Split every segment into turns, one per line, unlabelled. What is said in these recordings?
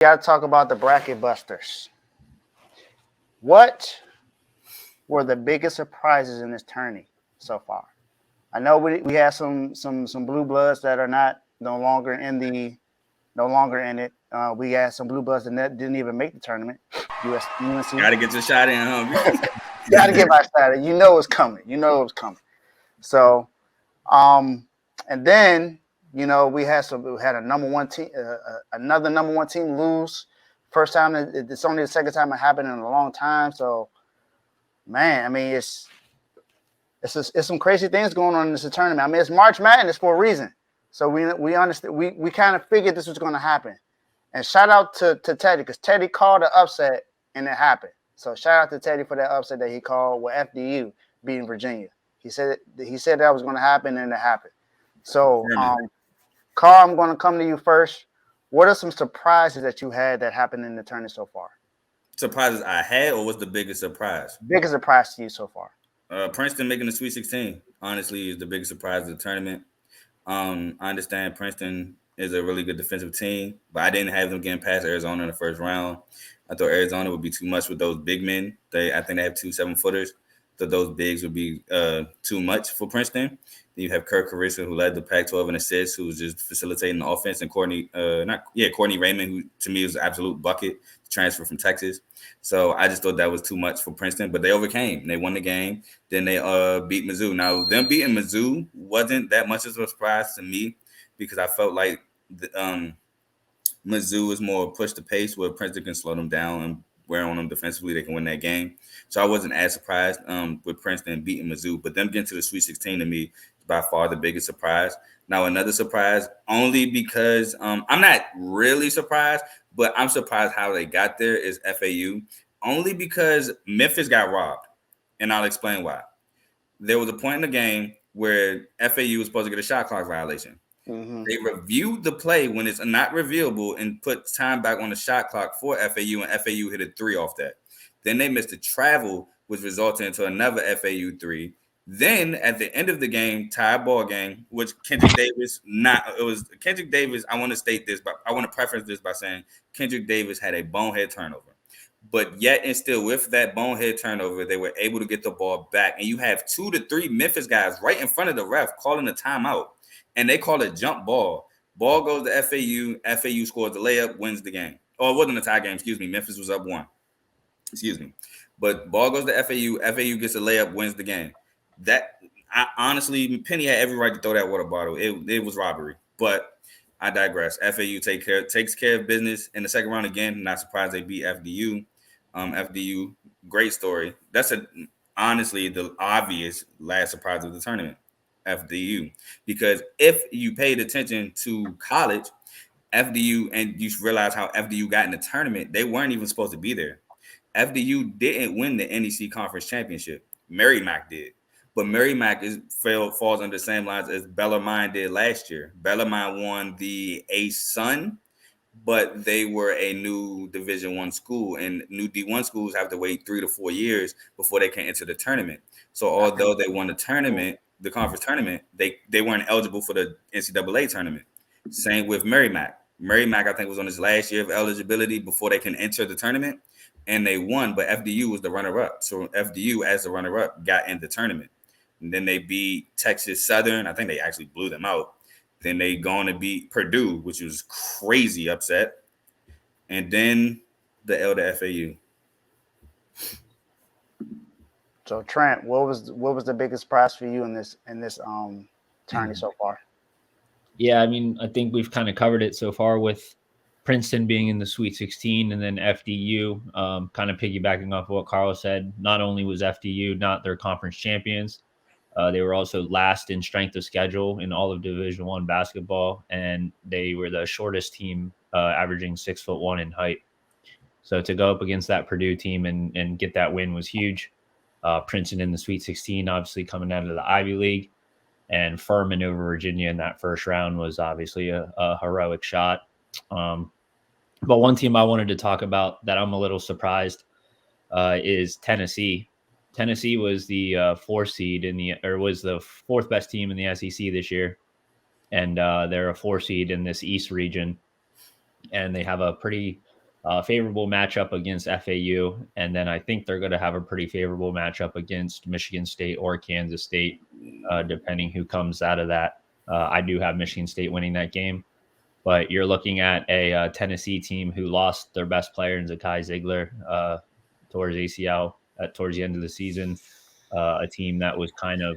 got to talk about the bracket busters. What were the biggest surprises in this tourney so far? I know we had some blue bloods that are not no longer in it. We had some blue bloods that didn't even make the tournament. UNC.
Gotta get your shot in, huh?
Got to get my started. You know it's coming. You know it's coming. So, and then we had a number one team, another number one team lose. First time it's only the second time it happened in a long time. So, man, I mean it's some crazy things going on in this tournament. I mean it's March Madness for a reason. So we understand we kind of figured this was going to happen. And shout out to Teddy because Teddy called the upset and it happened. So shout out to Teddy for that upset that he called with FDU beating Virginia. He said that was going to happen and it happened. So, Carl, I'm going to come to you first. What are some surprises that you had that happened in the tournament so far?
Surprises I had, or what's the biggest surprise?
Biggest surprise to you so far?
Princeton making the Sweet 16, honestly, is the biggest surprise of the tournament. I understand Princeton is a really good defensive team, but I didn't have them getting past Arizona in the first round. I thought Arizona would be too much with those big men. I think they have 2 7-footers. Thought those bigs would be too much for Princeton. Then you have Kirk Carissa, who led the Pac-12 in assists, who was just facilitating the offense, and Courtney Raymond, who to me was an absolute bucket, transfer from Texas. So I just thought that was too much for Princeton, but they overcame. They won the game. Then they beat Mizzou. Now, them beating Mizzou wasn't that much of a surprise to me because I felt like Mizzou is more push the pace where Princeton can slow them down and wear on them defensively. They can win that game. So I wasn't as surprised with Princeton beating Mizzou, but them getting to the Sweet 16 to me is by far the biggest surprise. Now, another surprise, only because I'm not really surprised, but I'm surprised how they got there, is FAU. Only because Memphis got robbed, and I'll explain why. There was a point in the game where FAU was supposed to get a shot clock violation. Mm-hmm. They reviewed the play when it's not reviewable and put time back on the shot clock for FAU, and FAU hit a 3 off that. Then they missed a travel, which resulted into another FAU 3. Then at the end of the game, tie ball game, which Kendrick Davis I want to state this, but I want to preface this by saying Kendrick Davis had a bonehead turnover. But yet and still with that bonehead turnover, they were able to get the ball back. And you have 2 to 3 Memphis guys right in front of the ref calling a timeout. And they call it jump ball. Ball goes to FAU. FAU scores the layup, wins the game. Oh, it wasn't a tie game. Excuse me. Memphis was up 1. Excuse me. But ball goes to FAU. FAU gets a layup, wins the game. Honestly, Penny had every right to throw that water bottle. It was robbery. But I digress. FAU takes care of business in the second round again. Not surprised they beat FDU. FDU, great story. That's honestly the obvious last surprise of the tournament. FDU, because if you paid attention to college, FDU, and you realize how FDU got in the tournament, they weren't even supposed to be there. FDU didn't win the NEC Conference Championship. Merrimack did. But Merrimack falls under the same lines as Bellarmine did last year. Bellarmine won the ASUN, but they were a new Division I school, and new D1 schools have to wait 3 to 4 years before they can enter the tournament. So although they won the tournament, the conference tournament, they weren't eligible for the NCAA tournament. Same with Merrimack. Merrimack, I think, was on his last year of eligibility before they can enter the tournament, and they won, but FDU was the runner-up. So FDU, as the runner-up, got in the tournament. And then they beat Texas Southern. I think they actually blew them out. Then they gone to beat Purdue, which was crazy upset. And then the L to FAU.
So Trent, what was the biggest surprise for you in this tourney so far?
Yeah, I mean, I think we've kind of covered it so far with Princeton being in the Sweet 16 and then FDU, kind of piggybacking off what Carl said. Not only was FDU not their conference champions, they were also last in strength of schedule in all of Division I basketball, and they were the shortest team, averaging 6'1" in height. So to go up against that Purdue team and get that win was huge. Princeton in the Sweet 16, obviously coming out of the Ivy League, and Furman over Virginia in that first round was obviously a heroic shot. But one team I wanted to talk about that I'm a little surprised is Tennessee. Tennessee was the 4th seed was the 4th best team in the SEC this year, and they're a 4 seed in this East region, and they have a pretty favorable matchup against FAU, and then I think they're going to have a pretty favorable matchup against Michigan State or Kansas State, depending who comes out of that. I do have Michigan State winning that game, but you're looking at a Tennessee team who lost their best player in Zakai Ziegler towards ACL towards the end of the season, a team that was kind of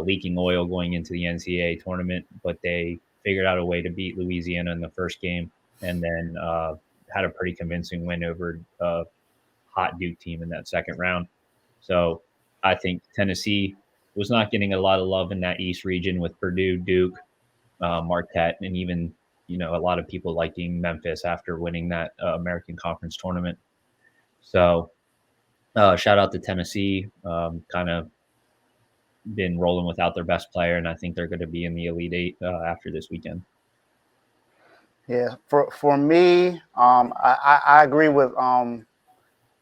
leaking oil going into the NCAA tournament, but they figured out a way to beat Louisiana in the first game, and then had a pretty convincing win over a hot Duke team in that second round. So I think Tennessee was not getting a lot of love in that East region with Purdue, Duke, Marquette, and even a lot of people liking Memphis after winning that American Conference tournament. So shout out to Tennessee. Kind of been rolling without their best player, and I think they're going to be in the Elite Eight after this weekend.
Yeah, for me, I agree with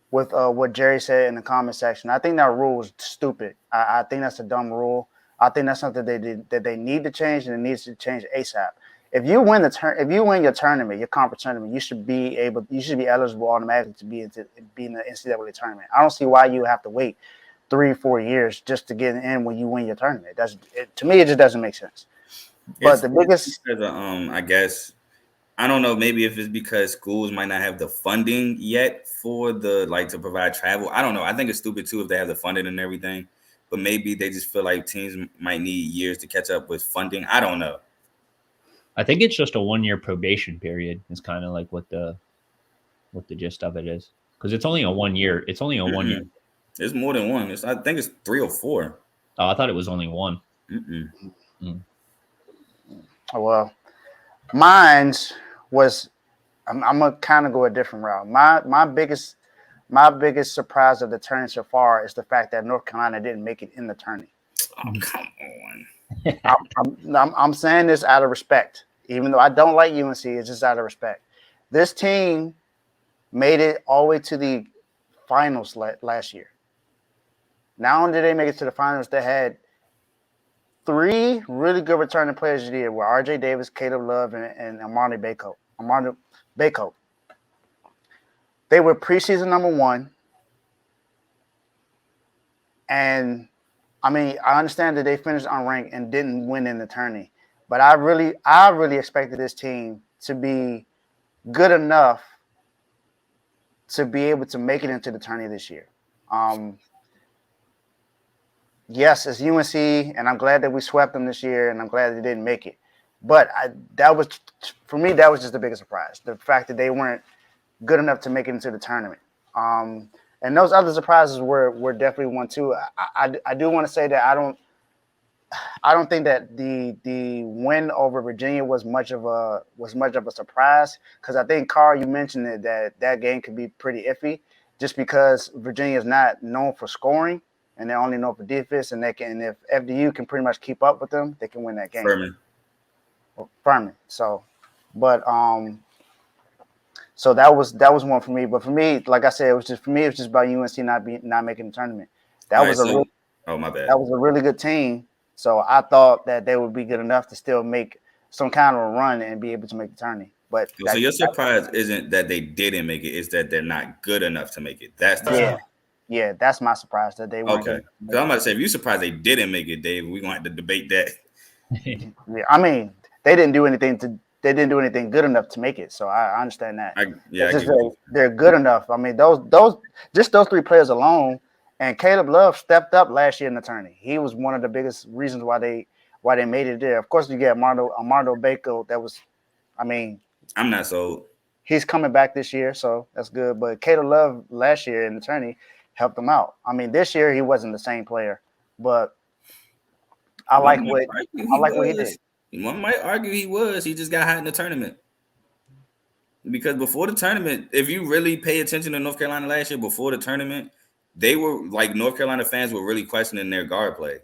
what Jerry said in the comment section. I think that rule is stupid. I think that's a dumb rule. I think that's something that they need to change, and it needs to change ASAP. If you win your tournament, your conference tournament, you should be eligible automatically to be in the NCAA tournament. I don't see why you have to wait 3-4 years just to get in when you win your tournament. To me, it just doesn't make sense. But the biggest,
I guess, I don't know, maybe if it's because schools might not have the funding yet for to provide travel. I don't know. I think it's stupid too if they have the funding and everything, but maybe they just feel like teams might need years to catch up with funding. I don't know.
I think it's just a 1-year probation period is kind of like what the gist of it is, because it's only a 1 year. It's only a 1 year.
It's more than one. I think it's 3 or 4.
Oh, I thought it was only one.
Well, mine's was I'm gonna kind of go a different route. My biggest surprise of the tournament so far is the fact that North Carolina didn't make it in the tourney.
Oh, come on!
I'm saying this out of respect, even though I don't like UNC. It's just out of respect. This team made it all the way to the finals last year. Not only did they make it to the finals, they had 3 really good returning players of the year, were R.J. Davis, Caleb Love, and Armando Bacot. They were preseason number 1. And, I mean, I understand that they finished unranked and didn't win in the tourney. But I really expected this team to be good enough to be able to make it into the tourney this year. Yes, it's UNC, and I'm glad that we swept them this year, and I'm glad they didn't make it. But for me, that was just the biggest surprise. The fact that they weren't good enough to make it into the tournament. And those other surprises were definitely one too. I do want to say that I don't think that the win over Virginia was much of a surprise, because I think, Carl, you mentioned it, that game could be pretty iffy just because Virginia is not known for scoring and they're only known for defense, and if FDU can pretty much keep up with them, they can win that game. Furman. So, but so that was one for me. But for me, like I said, it was just about UNC not making the tournament. My bad. That was a really good team. So I thought that they would be good enough to still make some kind of a run and be able to make the tourney. But
so your surprise isn't that they didn't make it; it's that they're not good enough to make it. That's the
yeah. That's my surprise that they weren't.
Okay, because I'm about to say, if you're surprised they didn't make it, Dave, we're gonna have to debate that.
Yeah, I mean, they didn't do anything good enough to make it. So I understand that. They're good enough. I mean, those 3 players alone. And Caleb Love stepped up last year in the tourney. He was one of the biggest reasons why they made it there. Of course, you get Armando Bacot.
I'm not sold.
He's coming back this year, so that's good. But Caleb Love last year in the tourney helped them out. I mean, this year he wasn't the same player, but I like what he did.
One might argue he was. He just got hot in the tournament. Because before the tournament, if you really pay attention to North Carolina last year, before the tournament, they were like, North Carolina fans were really questioning their guard play.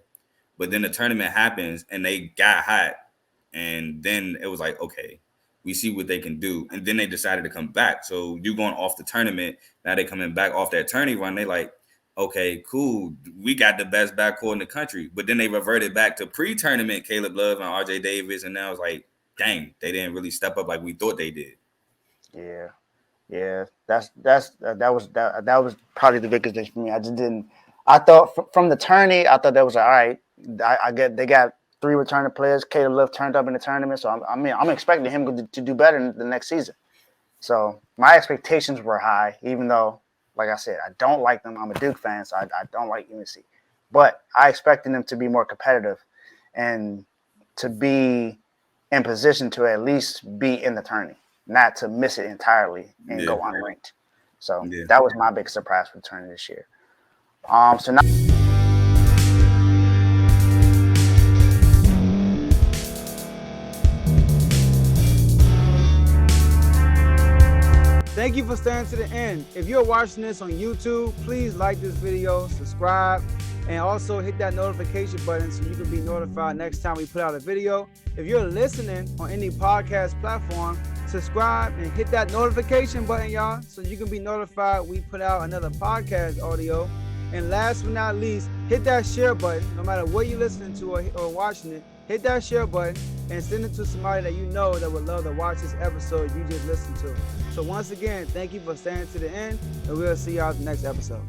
But then the tournament happens and they got hot. And then it was like, okay, we see what they can do. And then they decided to come back. So you going off the tournament, now they coming back off that tourney run. They like, okay, cool. We got the best backcourt in the country. But then they reverted back to pre-tournament Caleb Love and R.J. Davis. And now it's like, dang, they didn't really step up like we thought they did.
Yeah. Yeah, that was probably the biggest thing for me. I just didn't. I thought from the tourney, I thought that was all right. I get they got 3 returning players. Caleb Love turned up in the tournament, so I'm expecting him to do better in the next season. So my expectations were high, even though, like I said, I don't like them. I'm a Duke fan, so I don't like UNC. But I expected them to be more competitive and to be in position to at least be in the tourney, not to miss it entirely and go unranked. So that was my big surprise for the tourney this year. So now.
Thank you for staying to the end. If you're watching this on YouTube, please like this video, subscribe, and also hit that notification button so you can be notified next time we put out a video. If you're listening on any podcast platform, subscribe and hit that notification button, y'all, so you can be notified we put out another podcast audio. And last but not least, hit that share button. No matter what you're listening to or watching it, hit that share button and send it to somebody that you know that would love to watch this episode you just listened to. So once again, thank you for staying to the end, and we'll see y'all at the next episode.